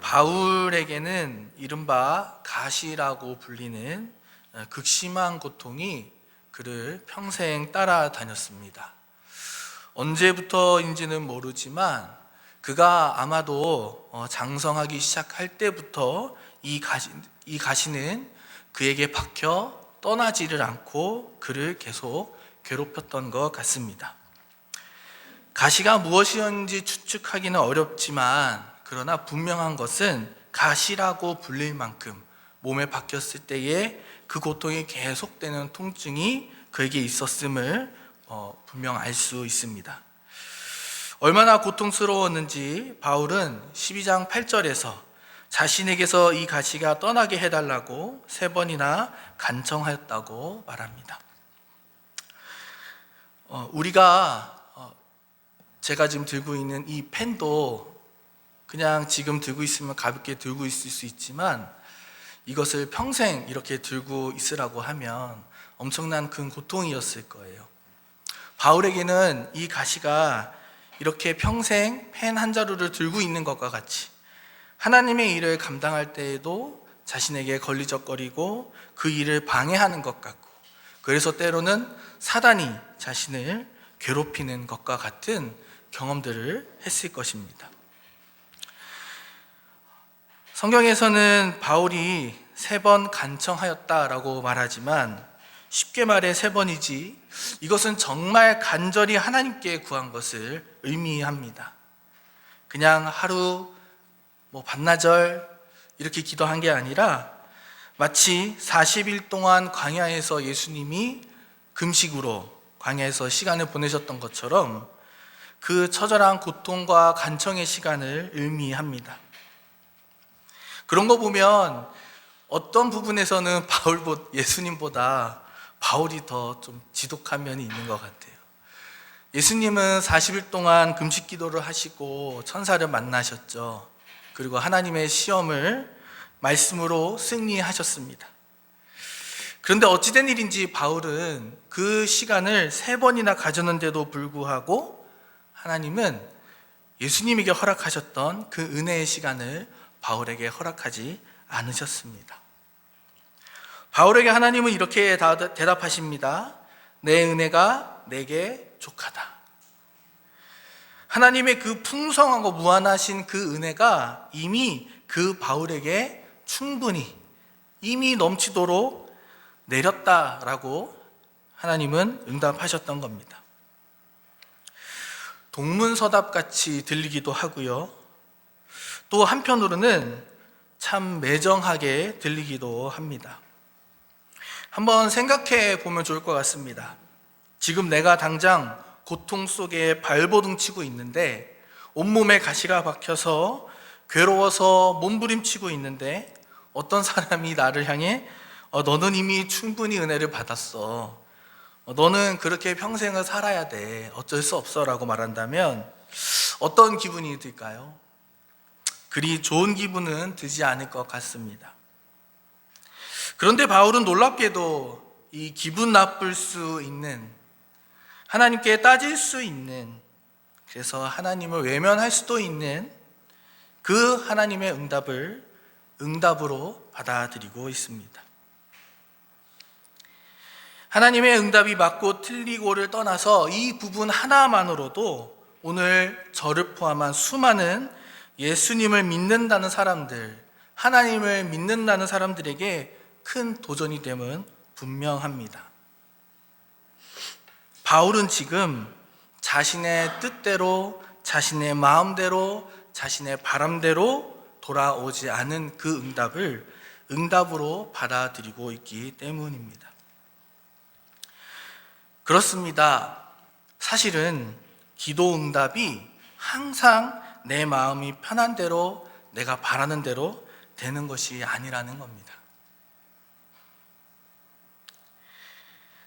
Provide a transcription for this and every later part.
바울에게는 이른바 가시라고 불리는 극심한 고통이 그를 평생 따라다녔습니다. 언제부터인지는 모르지만 그가 아마도 장성하기 시작할 때부터 이 가시는 그에게 박혀 떠나지를 않고 그를 계속 괴롭혔던 것 같습니다. 가시가 무엇이었는지 추측하기는 어렵지만 그러나 분명한 것은 가시라고 불릴 만큼 몸에 박혔을 때에 그 고통이 계속되는 통증이 그에게 있었음을 분명 알 수 있습니다. 얼마나 고통스러웠는지 바울은 12장 8절에서 자신에게서 이 가시가 떠나게 해달라고 3번이나 간청하였다고 말합니다. 제가 지금 들고 있는 이 펜도 그냥 지금 들고 있으면 가볍게 들고 있을 수 있지만 이것을 평생 이렇게 들고 있으라고 하면 엄청난 큰 고통이었을 거예요. 바울에게는 이 가시가 이렇게 평생 펜 한 자루를 들고 있는 것과 같이 하나님의 일을 감당할 때에도 자신에게 걸리적거리고 그 일을 방해하는 것 같고, 그래서 때로는 사단이 자신을 괴롭히는 것과 같은 경험들을 했을 것입니다. 성경에서는 바울이 3번 간청하였다라고 말하지만 쉽게 말해 3번이지 이것은 정말 간절히 하나님께 구한 것을 의미합니다. 그냥 하루 반나절 이렇게 기도한 게 아니라 마치 40일 동안 광야에서 예수님이 금식으로 광야에서 시간을 보내셨던 것처럼 그 처절한 고통과 간청의 시간을 의미합니다. 그런 거 보면 어떤 부분에서는 예수님보다 바울이 더 좀 지독한 면이 있는 것 같아요. 예수님은 40일 동안 금식 기도를 하시고 천사를 만나셨죠. 그리고 하나님의 시험을 말씀으로 승리하셨습니다. 그런데 어찌된 일인지 바울은 그 시간을 3번이나 가졌는데도 불구하고 하나님은 예수님에게 허락하셨던 그 은혜의 시간을 바울에게 허락하지 않으셨습니다. 바울에게 하나님은 이렇게 대답하십니다. 내 은혜가 내게 족하다. 하나님의 그 풍성하고 무한하신 그 은혜가 이미 그 바울에게 충분히 이미 넘치도록 내렸다라고 하나님은 응답하셨던 겁니다. 동문서답같이 들리기도 하고요. 또 한편으로는 참 매정하게 들리기도 합니다. 한번 생각해 보면 좋을 것 같습니다. 지금 내가 당장 고통 속에 발버둥 치고 있는데 온몸에 가시가 박혀서 괴로워서 몸부림치고 있는데 어떤 사람이 나를 향해 너는 이미 충분히 은혜를 받았어. 너는 그렇게 평생을 살아야 돼. 어쩔 수 없어 라고 말한다면 어떤 기분이 들까요? 그리 좋은 기분은 들지 않을 것 같습니다. 그런데 바울은 놀랍게도 이 기분 나쁠 수 있는, 하나님께 따질 수 있는, 그래서 하나님을 외면할 수도 있는 그 하나님의 응답을 응답으로 받아들이고 있습니다. 하나님의 응답이 맞고 틀리고를 떠나서 이 부분 하나만으로도 오늘 저를 포함한 수많은 예수님을 믿는다는 사람들, 하나님을 믿는다는 사람들에게 큰 도전이 됨은 분명합니다. 바울은 지금 자신의 뜻대로, 자신의 마음대로, 자신의 바람대로 돌아오지 않은 그 응답을 응답으로 받아들이고 있기 때문입니다. 그렇습니다. 사실은 기도 응답이 항상 내 마음이 편한 대로, 내가 바라는 대로 되는 것이 아니라는 겁니다.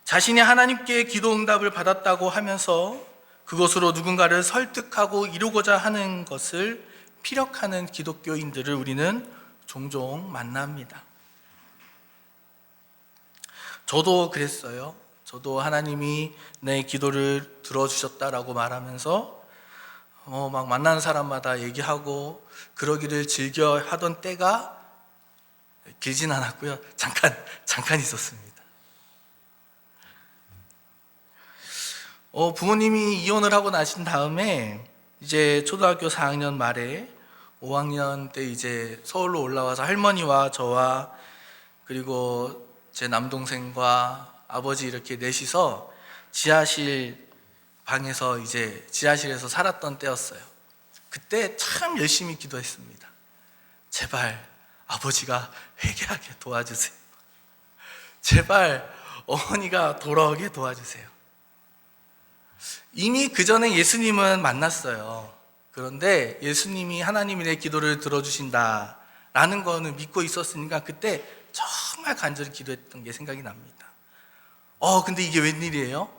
자신이 하나님께 기도 응답을 받았다고 하면서 그것으로 누군가를 설득하고 이루고자 하는 것을 피력하는 기독교인들을 우리는 종종 만납니다. 저도 그랬어요. 저도 하나님이 내 기도를 들어주셨다라고 말하면서 막 만나는 사람마다 얘기하고 그러기를 즐겨 하던 때가 길진 않았고요. 잠깐 있었습니다. 부모님이 이혼을 하고 나신 다음에 이제 초등학교 4학년 말에 5학년 때 이제 서울로 올라와서 할머니와 저와 그리고 제 남동생과 아버지 이렇게 넷이서 지하실 방에서 이제 지하실에서 살았던 때였어요. 그때 참 열심히 기도했습니다. 제발 아버지가 회개하게 도와주세요. 제발 어머니가 돌아오게 도와주세요. 이미 그 전에 예수님은 만났어요. 그런데 예수님이 하나님이 내 기도를 들어주신다라는 거는 믿고 있었으니까 그때 정말 간절히 기도했던 게 생각이 납니다. 근데 이게 웬일이에요?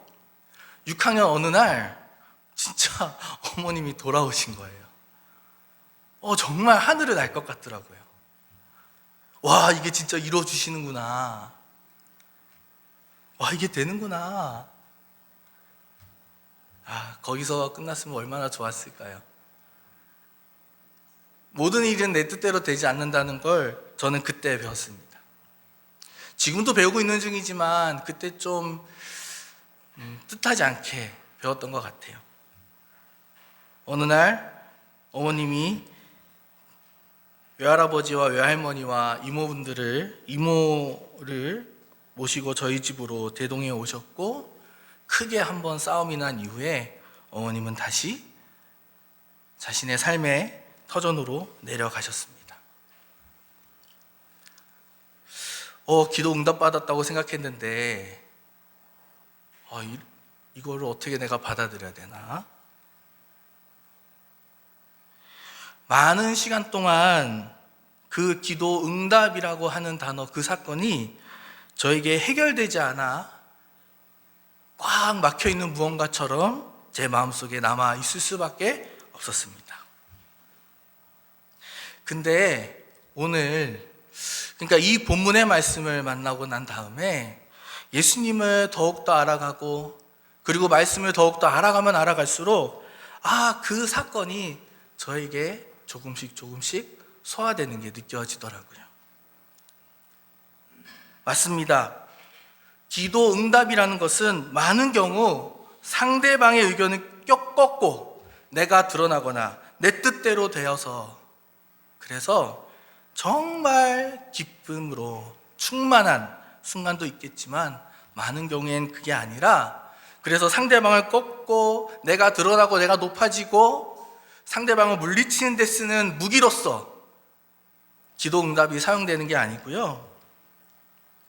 6학년 어느 날 진짜 어머님이 돌아오신 거예요. 정말 하늘을 날 것 같더라고요. 와, 이게 진짜 이루어주시는구나. 와, 이게 되는구나. 거기서 끝났으면 얼마나 좋았을까요? 모든 일은 내 뜻대로 되지 않는다는 걸 저는 그때 배웠습니다. 지금도 배우고 있는 중이지만 그때 좀 뜻하지 않게 배웠던 것 같아요. 어느 날 어머님이 외할아버지와 외할머니와 이모를 모시고 저희 집으로 대동에 오셨고 크게 한번 싸움이 난 이후에 어머님은 다시 자신의 삶의 터전으로 내려가셨습니다. 기도 응답받았다고 생각했는데 이거를 어떻게 내가 받아들여야 되나? 많은 시간 동안 그 기도 응답이라고 하는 단어, 그 사건이 저에게 해결되지 않아 꽉 막혀있는 무언가처럼 제 마음속에 남아 있을 수밖에 없었습니다. 근데 오늘, 그러니까 이 본문의 말씀을 만나고 난 다음에 예수님을 더욱더 알아가고 그리고 말씀을 더욱더 알아가면 알아갈수록 그 사건이 저에게 조금씩 소화되는 게 느껴지더라고요. 맞습니다. 기도 응답이라는 것은 많은 경우 상대방의 의견을 꺾고 내가 드러나거나 내 뜻대로 되어서 그래서 정말 기쁨으로 충만한 순간도 있겠지만 많은 경우엔 그게 아니라 그래서 상대방을 꺾고 내가 드러나고 내가 높아지고 상대방을 물리치는 데 쓰는 무기로서 기도 응답이 사용되는 게 아니고요.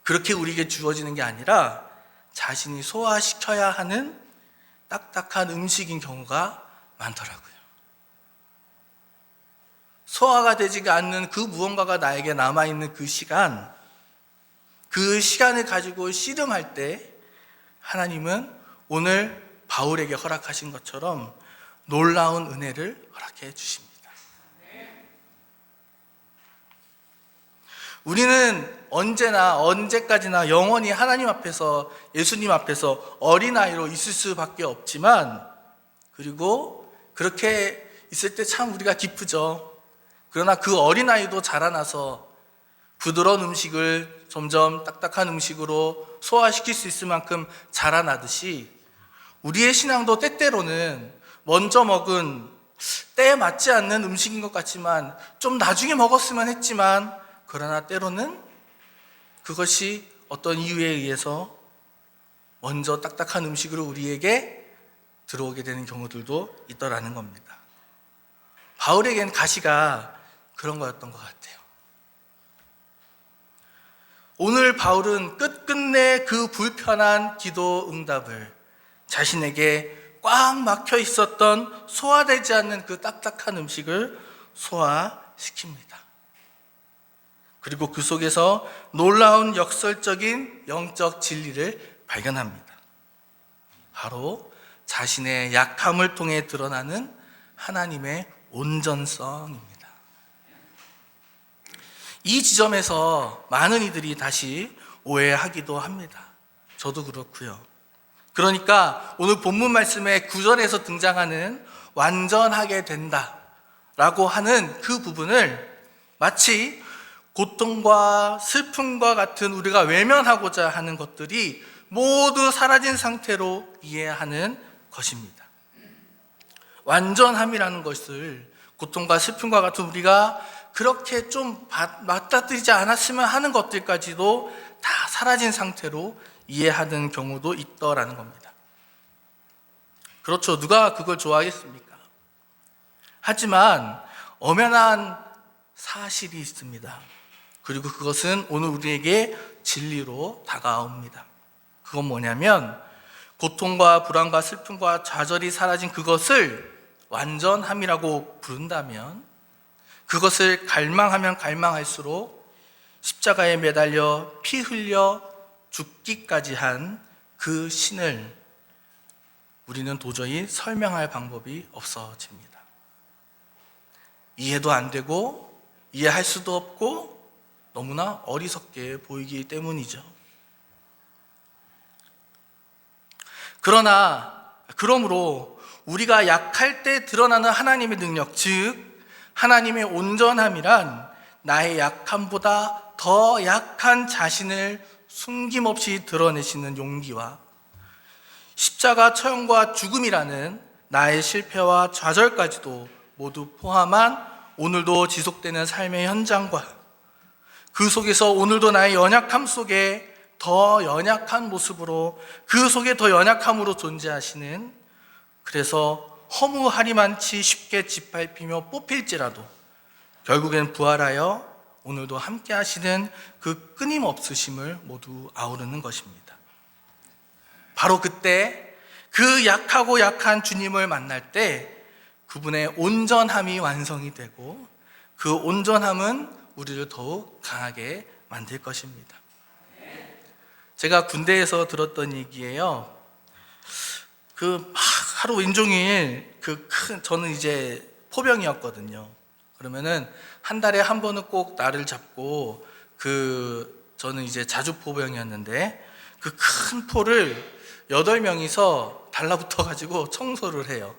그렇게 우리에게 주어지는 게 아니라 자신이 소화시켜야 하는 딱딱한 음식인 경우가 많더라고요. 소화가 되지가 않는 그 무언가가 나에게 남아있는 그 시간을 가지고 씨름할 때 하나님은 오늘 바울에게 허락하신 것처럼 놀라운 은혜를 허락해 주십니다. 우리는 언제까지나 영원히 하나님 앞에서, 예수님 앞에서 어린아이로 있을 수밖에 없지만, 그리고 그렇게 있을 때 참 우리가 기쁘죠. 그러나 그 어린아이도 자라나서 부드러운 음식을 점점 딱딱한 음식으로 소화시킬 수 있을 만큼 자라나듯이 우리의 신앙도 때때로는 먼저 먹은 때에 맞지 않는 음식인 것 같지만 좀 나중에 먹었으면 했지만 그러나 때로는 그것이 어떤 이유에 의해서 먼저 딱딱한 음식으로 우리에게 들어오게 되는 경우들도 있더라는 겁니다. 바울에겐 가시가 그런 거였던 것 같아요. 오늘 바울은 끝끝내 그 불편한 기도 응답을 자신에게 꽉 막혀 있었던 소화되지 않는 그 딱딱한 음식을 소화시킵니다. 그리고 그 속에서 놀라운 역설적인 영적 진리를 발견합니다. 바로 자신의 약함을 통해 드러나는 하나님의 온전성입니다. 이 지점에서 많은 이들이 다시 오해하기도 합니다. 저도 그렇고요. 그러니까 오늘 본문 말씀의 9절에서 등장하는 완전하게 된다라고 하는 그 부분을 마치 고통과 슬픔과 같은 우리가 외면하고자 하는 것들이 모두 사라진 상태로 이해하는 것입니다. 완전함이라는 것을 고통과 슬픔과 같은 우리가 그렇게 좀 맞닥뜨리지 않았으면 하는 것들까지도 다 사라진 상태로 이해하는 경우도 있더라는 겁니다. 그렇죠. 누가 그걸 좋아하겠습니까? 하지만 엄연한 사실이 있습니다. 그리고 그것은 오늘 우리에게 진리로 다가옵니다. 그건 뭐냐면 고통과 불안과 슬픔과 좌절이 사라진 그것을 완전함이라고 부른다면, 그것을 갈망하면 갈망할수록 십자가에 매달려 피 흘려 죽기까지 한 그 신을 우리는 도저히 설명할 방법이 없어집니다. 이해도 안 되고 이해할 수도 없고 너무나 어리석게 보이기 때문이죠. 그러므로 우리가 약할 때 드러나는 하나님의 능력, 즉 하나님의 온전함이란 나의 약함보다 더 약한 자신을 숨김없이 드러내시는 용기와 십자가 처형과 죽음이라는 나의 실패와 좌절까지도 모두 포함한 오늘도 지속되는 삶의 현장과 그 속에서 오늘도 나의 연약함 속에 더 연약한 모습으로, 그 속에 더 연약함으로 존재하시는, 그래서 허무하리만치 쉽게 짓밟히며 뽑힐지라도 결국엔 부활하여 오늘도 함께 하시는 그 끊임없으심을 모두 아우르는 것입니다. 바로 그때 그 약하고 약한 주님을 만날 때 그분의 온전함이 완성이 되고 그 온전함은 우리를 더욱 강하게 만들 것입니다. 제가 군대에서 들었던 얘기예요. 하루 인종일 저는 이제 포병이었거든요. 그러면은 한 달에 한 번은 꼭 날을 잡고 저는 이제 자주포병이었는데 그 큰 포를 8명이서 달라붙어 가지고 청소를 해요.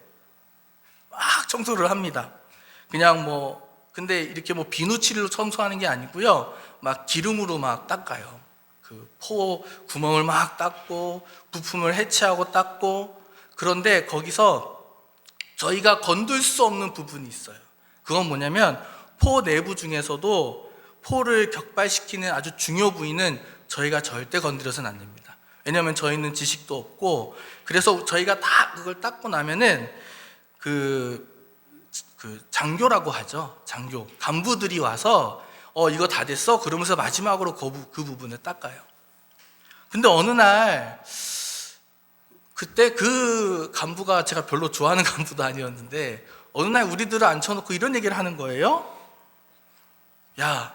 막 청소를 합니다. 그냥 근데 이렇게 비누칠로 청소하는 게 아니고요. 막 기름으로 막 닦아요. 그 포 구멍을 막 닦고 부품을 해체하고 닦고. 그런데 거기서 저희가 건들 수 없는 부분이 있어요. 그건 뭐냐면 포 내부 중에서도 포를 격발시키는 아주 중요 부위는 저희가 절대 건드려서는 안 됩니다. 왜냐하면 저희는 지식도 없고, 그래서 저희가 다 그걸 닦고 나면은 장교라고 하죠. 장교 간부들이 와서 이거 다 됐어? 그러면서 마지막으로 그 부분을 닦아요. 근데 어느 날 그때 그 간부가 제가 별로 좋아하는 간부도 아니었는데 어느 날 우리들을 앉혀놓고 이런 얘기를 하는 거예요. 야,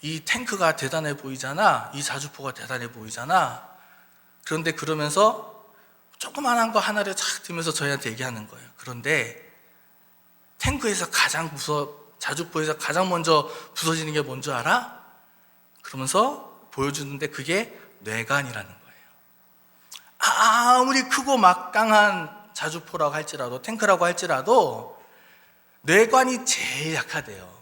이 탱크가 대단해 보이잖아. 이 자주포가 대단해 보이잖아. 그런데 그러면서 조그만한 거 하나를 착 들면서 저희한테 얘기하는 거예요. 그런데 탱크에서 자주포에서 가장 먼저 부서지는 게 뭔 줄 알아? 그러면서 보여주는데 그게 뇌관이라는 거예요. 아무리 크고 막강한 자주포라고 할지라도, 탱크라고 할지라도 뇌관이 제일 약하대요.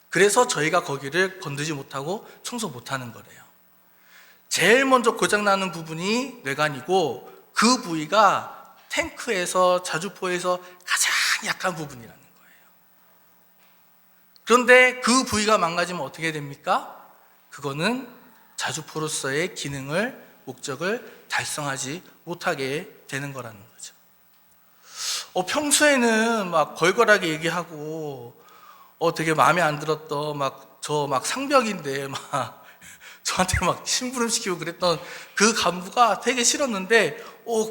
그래서 저희가 거기를 건드지 못하고 청소 못하는 거래요. 제일 먼저 고장나는 부분이 뇌관이고 그 부위가 탱크에서, 자주포에서 가장 약한 부분이라는 거예요. 그런데 그 부위가 망가지면 어떻게 됩니까? 그거는 자주포로서의 기능을, 목적을 달성하지 못하게 되는 거라는 거죠. 평소에는 막 걸걸하게 얘기하고 되게 마음에 안 들었던 저 상병인데 저한테 심부름 시키고 그랬던 그 간부가 되게 싫었는데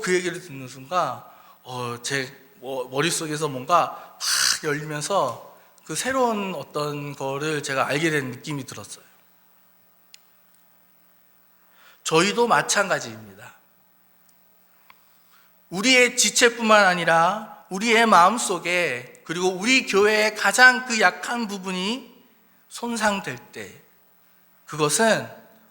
그 얘기를 듣는 순간 제 머릿속에서 뭔가 팍 열리면서 그 새로운 어떤 거를 제가 알게 된 느낌이 들었어요. 저희도 마찬가지입니다. 우리의 지체뿐만 아니라 우리의 마음속에, 그리고 우리 교회의 가장 그 약한 부분이 손상될 때, 그것은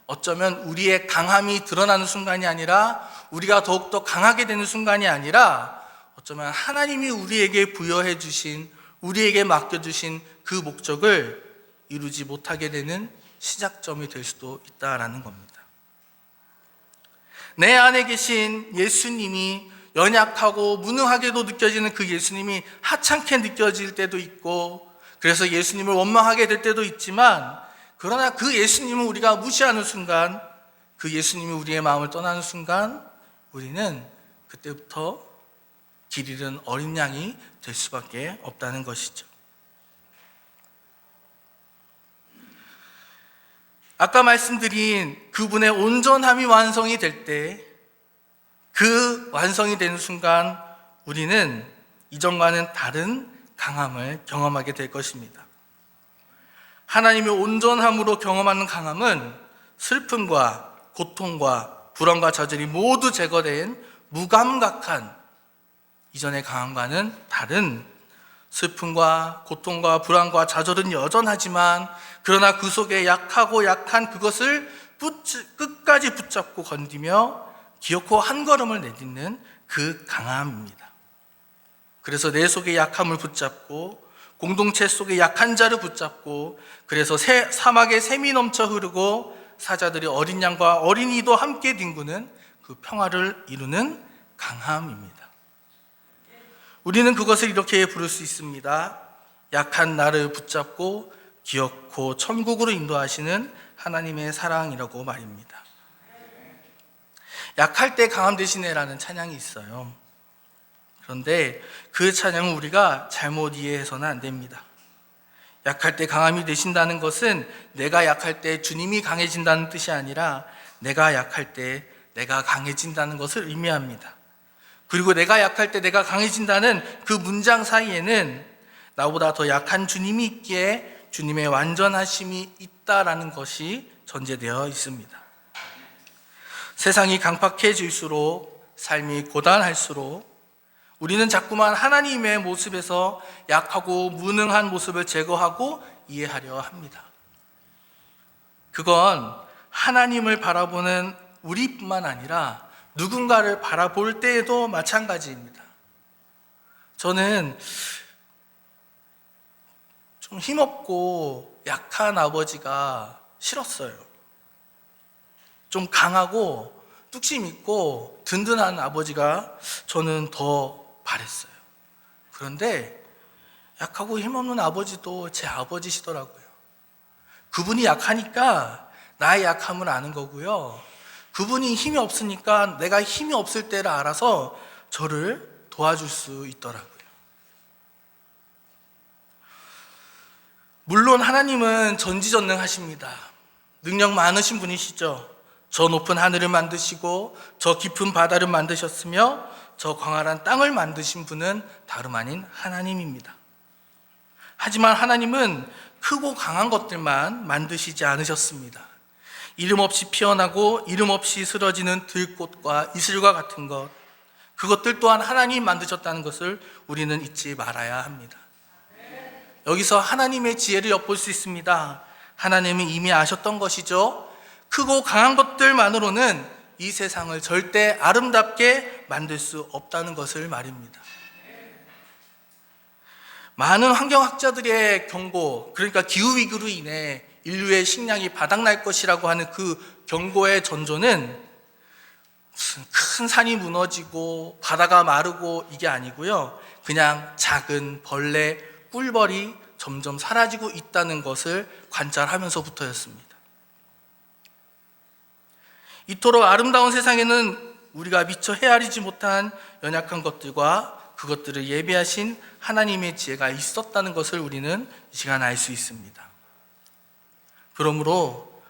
어쩌면 우리의 강함이 드러나는 순간이 아니라, 우리가 더욱더 강하게 되는 순간이 아니라 어쩌면 하나님이 우리에게 부여해 주신, 우리에게 맡겨주신 그 목적을 이루지 못하게 되는 시작점이 될 수도 있다라는 겁니다. 내 안에 계신 예수님이 연약하고 무능하게도 느껴지는 그 예수님이 하찮게 느껴질 때도 있고, 그래서 예수님을 원망하게 될 때도 있지만, 그러나 그 예수님을 우리가 무시하는 순간, 그 예수님이 우리의 마음을 떠나는 순간, 우리는 그때부터 길 잃은 어린 양이 될 수밖에 없다는 것이죠. 아까 말씀드린 그분의 온전함이 완성이 될 때, 그 완성이 되는 순간 우리는 이전과는 다른 강함을 경험하게 될 것입니다. 하나님의 온전함으로 경험하는 강함은 슬픔과 고통과 불안과 좌절이 모두 제거된 무감각한 이전의 강함과는 다른, 슬픔과 고통과 불안과 좌절은 여전하지만 그러나 그 속에 약하고 약한 그것을 끝까지 붙잡고 건디며 기어코 한 걸음을 내딛는 그 강함입니다. 그래서 내 속의 약함을 붙잡고 공동체 속의 약한 자를 붙잡고, 그래서 사막에 샘이 넘쳐 흐르고 사자들이 어린 양과 어린이도 함께 뒹구는 그 평화를 이루는 강함입니다. 우리는 그것을 이렇게 부를 수 있습니다. 약한 나를 붙잡고 기어코 천국으로 인도하시는 하나님의 사랑이라고 말입니다. 약할 때 강함 되시네라는 찬양이 있어요. 그런데 그 찬양은 우리가 잘못 이해해서는 안 됩니다. 약할 때 강함이 되신다는 것은 내가 약할 때 주님이 강해진다는 뜻이 아니라 내가 약할 때 내가 강해진다는 것을 의미합니다. 그리고 내가 약할 때 내가 강해진다는 그 문장 사이에는 나보다 더 약한 주님이 있기에 주님의 완전하심이 있다라는 것이 전제되어 있습니다. 세상이 강팍해질수록, 삶이 고단할수록 우리는 자꾸만 하나님의 모습에서 약하고 무능한 모습을 제거하고 이해하려 합니다. 그건 하나님을 바라보는 우리뿐만 아니라 누군가를 바라볼 때에도 마찬가지입니다. 저는 좀 힘없고 약한 아버지가 싫었어요. 좀 강하고 뚝심 있고 든든한 아버지가 저는 더 바랬어요. 그런데 약하고 힘없는 아버지도 제 아버지시더라고요. 그분이 약하니까 나의 약함을 아는 거고요. 그분이 힘이 없으니까 내가 힘이 없을 때를 알아서 저를 도와줄 수 있더라고요. 물론 하나님은 전지전능하십니다. 능력 많으신 분이시죠. 저 높은 하늘을 만드시고 저 깊은 바다를 만드셨으며 저 광활한 땅을 만드신 분은 다름 아닌 하나님입니다. 하지만 하나님은 크고 강한 것들만 만드시지 않으셨습니다. 이름 없이 피어나고 이름 없이 쓰러지는 들꽃과 이슬과 같은 것, 그것들 또한 하나님 만드셨다는 것을 우리는 잊지 말아야 합니다. 여기서 하나님의 지혜를 엿볼 수 있습니다. 하나님이 이미 아셨던 것이죠. 크고 강한 것들만으로는 이 세상을 절대 아름답게 만들 수 없다는 것을 말입니다. 많은 환경학자들의 경고, 그러니까 기후위기로 인해 인류의 식량이 바닥날 것이라고 하는 그 경고의 전조는 무슨 큰 산이 무너지고 바다가 마르고 이게 아니고요. 그냥 작은 벌레, 꿀벌이 점점 사라지고 있다는 것을 관찰하면서부터였습니다. 이토록 아름다운 세상에는 우리가 미처 헤아리지 못한 연약한 것들과 그것들을 예비하신 하나님의 지혜가 있었다는 것을 우리는 이 시간 알 수 있습니다. 그러므로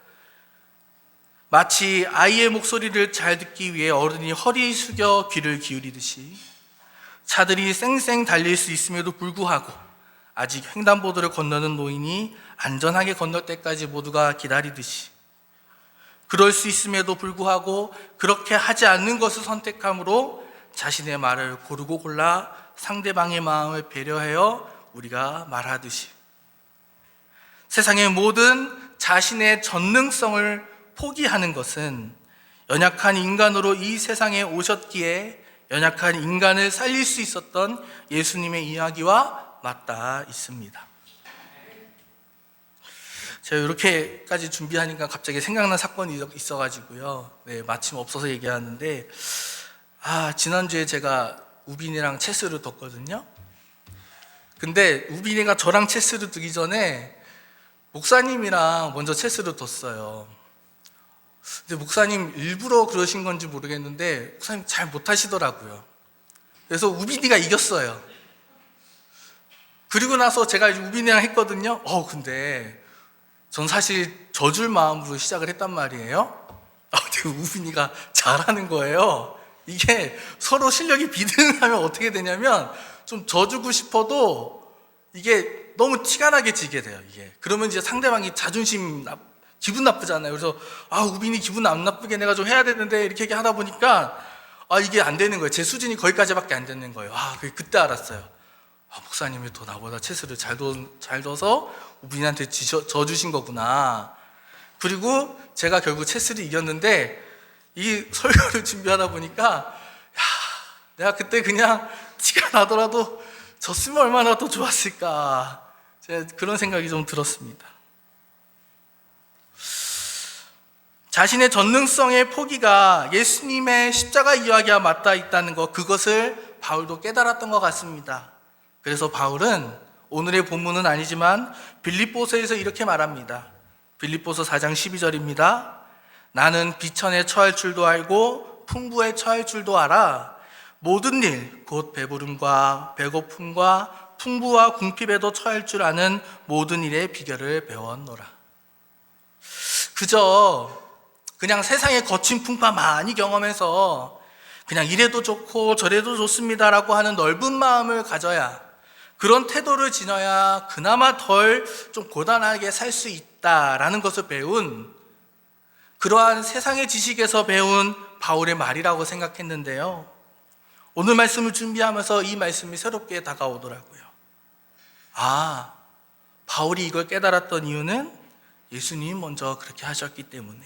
마치 아이의 목소리를 잘 듣기 위해 어른이 허리 숙여 귀를 기울이듯이 차들이 쌩쌩 달릴 수 있음에도 불구하고 아직 횡단보도를 건너는 노인이 안전하게 건널 때까지 모두가 기다리듯이, 그럴 수 있음에도 불구하고 그렇게 하지 않는 것을 선택함으로 자신의 말을 고르고 골라 상대방의 마음을 배려하여 우리가 말하듯이 세상의 모든 자신의 전능성을 포기하는 것은 연약한 인간으로 이 세상에 오셨기에 연약한 인간을 살릴 수 있었던 예수님의 이야기와 맞닿아 있습니다. 제가 이렇게까지 준비하니까 갑자기 생각난 사건이 있어가지고요. 마침 없어서 얘기하는데, 지난주에 제가 우빈이랑 체스를 뒀거든요. 근데 우빈이가 저랑 체스를 두기 전에 목사님이랑 먼저 체스를 뒀어요. 근데 목사님 일부러 그러신 건지 모르겠는데 목사님 잘 못하시더라고요. 그래서 우빈이가 이겼어요. 그리고 나서 제가 이제 우빈이랑 했거든요. 근데 전 사실 져줄 마음으로 시작을 했단 말이에요. 근데 우빈이가 잘하는 거예요. 이게 서로 실력이 비등하면 어떻게 되냐면 좀 져주고 싶어도 이게 너무 티가 나게 지게 돼요. 이게 그러면 이제 상대방이 기분 나쁘잖아요. 그래서 우빈이 기분 안 나쁘게 내가 좀 해야 되는데 이렇게 하다 보니까 이게 안 되는 거예요. 제 수준이 거기까지밖에 안 되는 거예요. 그때 알았어요. 목사님이 더 나보다 체스를 잘 둬서 우빈이한테 져주신 거구나. 그리고 제가 결국 체스를 이겼는데 이 설교를 준비하다 보니까 내가 그때 그냥 티가 나더라도 졌으면 얼마나 더 좋았을까. 제가 그런 생각이 좀 들었습니다. 자신의 전능성의 포기가 예수님의 십자가 이야기와 맞닿아 있다는 것, 그것을 바울도 깨달았던 것 같습니다. 그래서 바울은 오늘의 본문은 아니지만 빌립보서에서 이렇게 말합니다. 빌립보서 4장 12절입니다. 나는 비천에 처할 줄도 알고 풍부에 처할 줄도 알아. 모든 일, 곧 배부름과 배고픔과 풍부와 궁핍에도 처할 줄 아는 모든 일의 비결을 배웠노라. 그냥 세상의 거친 풍파 많이 경험해서 그냥 이래도 좋고 저래도 좋습니다라고 하는 넓은 마음을 가져야, 그런 태도를 지녀야 그나마 덜 좀 고단하게 살 수 있다라는 것을 배운, 그러한 세상의 지식에서 배운 바울의 말이라고 생각했는데요. 오늘 말씀을 준비하면서 이 말씀이 새롭게 다가오더라고요. 바울이 이걸 깨달았던 이유는 예수님이 먼저 그렇게 하셨기 때문에.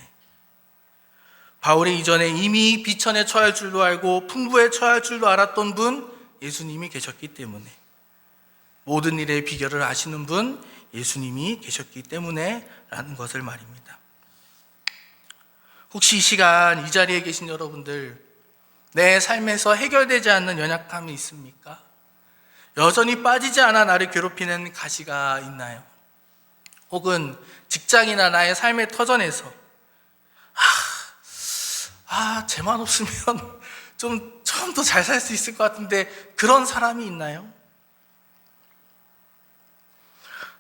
바울이 이전에 이미 비천에 처할 줄도 알고 풍부에 처할 줄도 알았던 분, 예수님이 계셨기 때문에. 모든 일의 비결을 아시는 분, 예수님이 계셨기 때문에 라는 것을 말입니다. 혹시 이 시간 이 자리에 계신 여러분들, 내 삶에서 해결되지 않는 연약함이 있습니까? 여전히 빠지지 않아 나를 괴롭히는 가시가 있나요? 혹은 직장이나 나의 삶의 터전에서 쟤만 없으면 좀 더 잘 살 수 있을 것 같은데, 그런 사람이 있나요?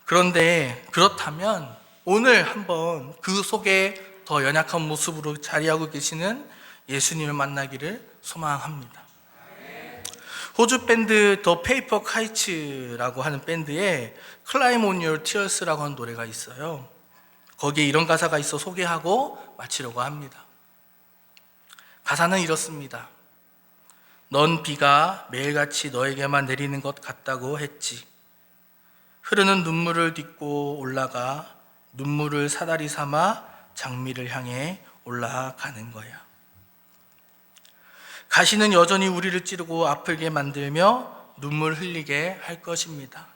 그런데 그렇다면 오늘 한번 그 속에 더 연약한 모습으로 자리하고 계시는 예수님을 만나기를 소망합니다. 호주 밴드 더 페이퍼 카이츠라고 하는 밴드에 Climb on Your Tears라고 하는 노래가 있어요. 거기에 이런 가사가 있어 소개하고 마치려고 합니다. 가사는 이렇습니다. 넌 비가 매일같이 너에게만 내리는 것 같다고 했지. 흐르는 눈물을 딛고 올라가 눈물을 사다리 삼아 장미를 향해 올라가는 거야. 가시는 여전히 우리를 찌르고 아프게 만들며 눈물 흘리게 할 것입니다.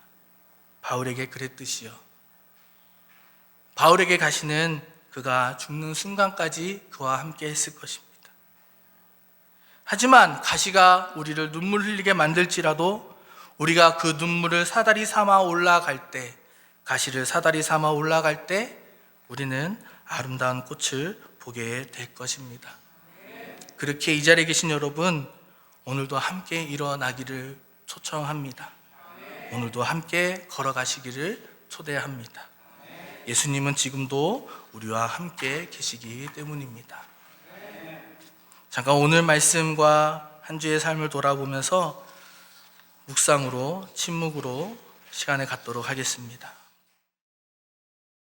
바울에게 그랬듯이요. 바울에게 가시는 그가 죽는 순간까지 그와 함께 했을 것입니다. 하지만 가시가 우리를 눈물 흘리게 만들지라도 우리가 그 눈물을 사다리 삼아 올라갈 때, 가시를 사다리 삼아 올라갈 때 우리는 아름다운 꽃을 보게 될 것입니다. 그렇게 이 자리에 계신 여러분, 오늘도 함께 일어나기를 초청합니다. 오늘도 함께 걸어가시기를 초대합니다. 예수님은 지금도 우리와 함께 계시기 때문입니다. 잠깐 오늘 말씀과 한 주의 삶을 돌아보면서 묵상으로, 침묵으로 시간을 갖도록 하겠습니다.